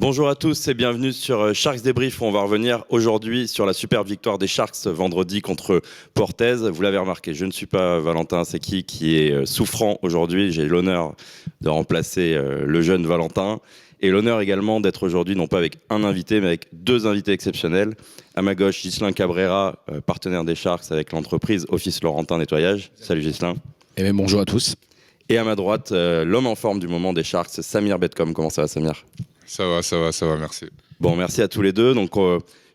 Bonjour à tous et bienvenue sur Sharks Débrief où on va revenir aujourd'hui sur la superbe victoire des Sharks vendredi contre Portez. Vous l'avez remarqué, je ne suis pas Valentin Secchi qui est souffrant aujourd'hui. J'ai l'honneur de remplacer le jeune Valentin et l'honneur également d'être aujourd'hui non pas avec un invité mais avec deux invités exceptionnels. À ma gauche, Ghislain Cabrera, partenaire des Sharks avec l'entreprise Office Laurentin Nettoyage. Salut Ghislain. Et bien, bonjour à tous. Et à ma droite, l'homme en forme du moment des Sharks, Samir Betcom. Comment ça va Samir ? Ça va, merci. Bon, merci à tous les deux. Donc,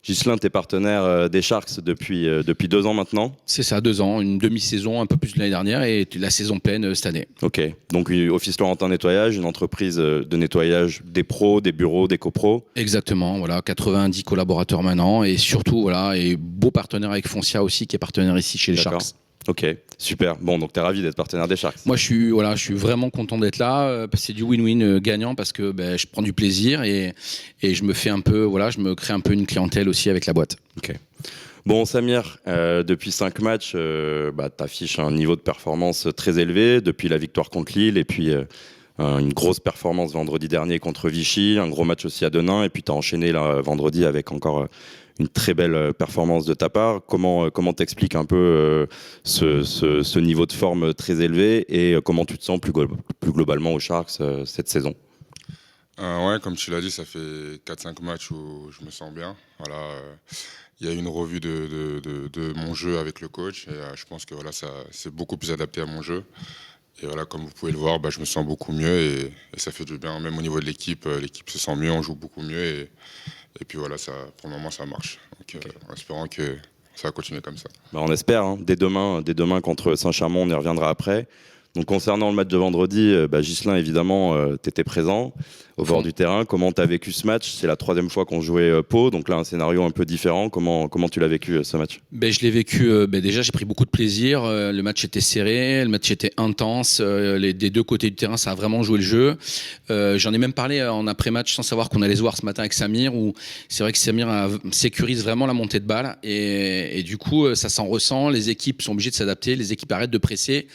Ghislain, t'es partenaire des Sharks depuis 2 ans maintenant. C'est ça, 2 ans, une demi-saison, un peu plus de l'année dernière et la saison pleine cette année. Ok, donc Office Laurentin Nettoyage, une entreprise de nettoyage des pros, des bureaux, des copros. Exactement, voilà, 90 collaborateurs maintenant et surtout, voilà, et beau partenaire avec Foncia aussi qui est partenaire ici chez les D'accord. Sharks. Ok, super. Bon, donc t'es ravi d'être partenaire des Sharks. Moi, je suis vraiment content d'être là. C'est du win-win gagnant parce que je prends du plaisir et je me fais un peu, voilà, je me crée un peu une clientèle aussi avec la boîte. Ok. Bon, Samir, depuis 5 matchs, t'affiches un niveau de performance très élevé depuis la victoire contre Lille et puis une grosse performance vendredi dernier contre Vichy, un gros match aussi à Denain et puis t'as enchaîné là, vendredi avec encore une très belle performance de ta part. Comment t'expliques un peu ce niveau de forme très élevé et comment tu te sens plus globalement aux Sharks cette saison ? Ouais, comme tu l'as dit, ça fait 4-5 matchs où je me sens bien. Voilà, il y a une revue de mon jeu avec le coach et je pense que voilà, ça c'est beaucoup plus adapté à mon jeu. Et voilà, comme vous pouvez le voir, je me sens beaucoup mieux et ça fait du bien. Même au niveau de l'équipe se sent mieux, on joue beaucoup mieux et puis voilà, ça, pour le moment ça marche. Donc en espérant que ça va continuer comme ça. On espère, hein. Dès demain contre Saint-Chamond, on y reviendra après. Donc concernant le match de vendredi, Ghislain, évidemment, tu étais présent au bord du terrain. Comment tu as vécu ce match ? C'est la 3e fois qu'on jouait Pau, donc là un scénario un peu différent. Comment tu l'as vécu ce match ? Je l'ai vécu, déjà j'ai pris beaucoup de plaisir, le match était serré, le match était intense, des deux côtés du terrain ça a vraiment joué le jeu. J'en ai même parlé en après-match sans savoir qu'on allait se voir ce matin avec Samir, où c'est vrai que Samir sécurise vraiment la montée de balle et du coup ça s'en ressent, les équipes sont obligées de s'adapter, les équipes arrêtent de presser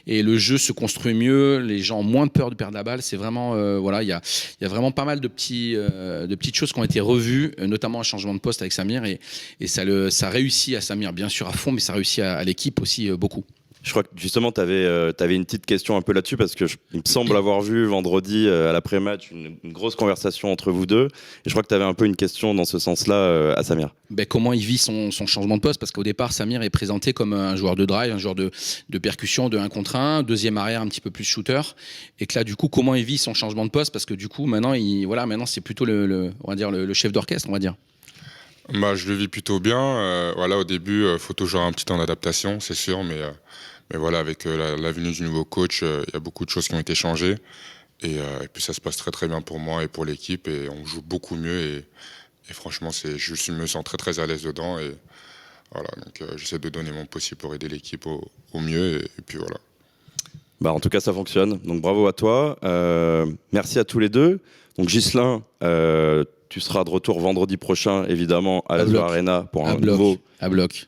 et le jeu se construit mieux, les gens ont moins peur de perdre la balle, c'est vraiment, voilà, il y a vraiment pas mal de petites choses qui ont été revues, notamment un changement de poste avec Samir et ça réussit à Samir bien sûr à fond, mais ça réussit à l'équipe aussi beaucoup. Je crois que justement, tu avais une petite question un peu là-dessus parce qu'il me semble avoir vu vendredi à l'après-match une grosse conversation entre vous deux. Et je crois que tu avais un peu une question dans ce sens-là à Samir. Comment il vit son changement de poste ? Parce qu'au départ, Samir est présenté comme un joueur de drive, un joueur de percussion, de 1 contre 1, deuxième arrière un petit peu plus shooter. Et que là, du coup, comment il vit son changement de poste ? Parce que du coup, maintenant c'est plutôt on va dire le chef d'orchestre, on va dire. Je le vis plutôt bien. Voilà, au début, faut toujours un petit temps d'adaptation, c'est sûr, mais voilà, avec la venue du nouveau coach, il y a beaucoup de choses qui ont été changées. Et puis ça se passe très très bien pour moi et pour l'équipe. Et on joue beaucoup mieux. Et franchement, je me sens très très à l'aise dedans. Et voilà, donc j'essaie de donner mon possible pour aider l'équipe au mieux. Et puis voilà. En tout cas, ça fonctionne. Donc bravo à toi. Merci à tous les deux. Donc Ghislain, tu seras de retour vendredi prochain, évidemment, à l'Azur Arena pour un nouveau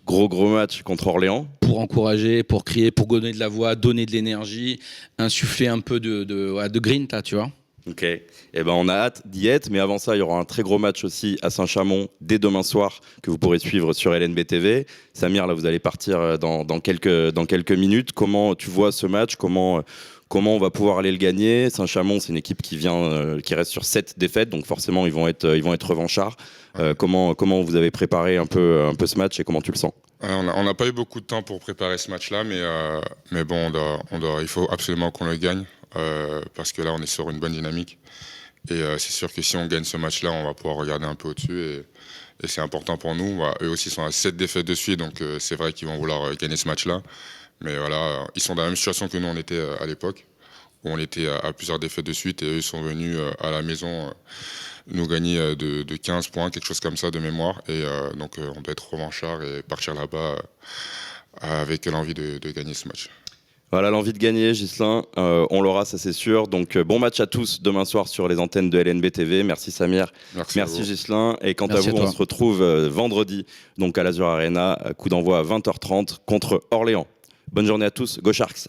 gros match contre Orléans. Pour encourager, pour crier, pour donner de la voix, donner de l'énergie, insuffler un peu de green, tu vois. Ok, on a hâte d'y être, mais avant ça, il y aura un très gros match aussi à Saint-Chamond dès demain soir que vous pourrez suivre sur LNB TV. Samir, là, vous allez partir dans quelques minutes. Comment tu vois ce match ? Comment on va pouvoir aller le gagner ? Saint-Chamond, c'est une équipe qui reste sur 7 défaites, donc forcément ils vont être revanchards. Comment vous avez préparé un peu ce match et comment tu le sens ? On n'a pas eu beaucoup de temps pour préparer ce match-là, mais bon, il faut absolument qu'on le gagne parce que là on est sur une bonne dynamique et c'est sûr que si on gagne ce match-là, on va pouvoir regarder un peu au-dessus et c'est important pour nous. Eux aussi sont à 7 défaites de suite, donc c'est vrai qu'ils vont vouloir gagner ce match-là. Mais voilà, ils sont dans la même situation que nous, on était à l'époque, où on était à plusieurs défaites de suite, et eux, ils sont venus à la maison nous gagner de 15 points, quelque chose comme ça de mémoire. Et donc, on doit être revanchard et partir là-bas avec l'envie de gagner ce match. Voilà, l'envie de gagner, Ghislain, on l'aura, ça c'est sûr. Donc bon match à tous demain soir sur les antennes de LNB TV. Merci Samir, merci Ghislain. Et quant à vous, on se retrouve vendredi donc à l'Azur Arena, coup d'envoi à 20h30 contre Orléans. Bonne journée à tous, Go Sharks!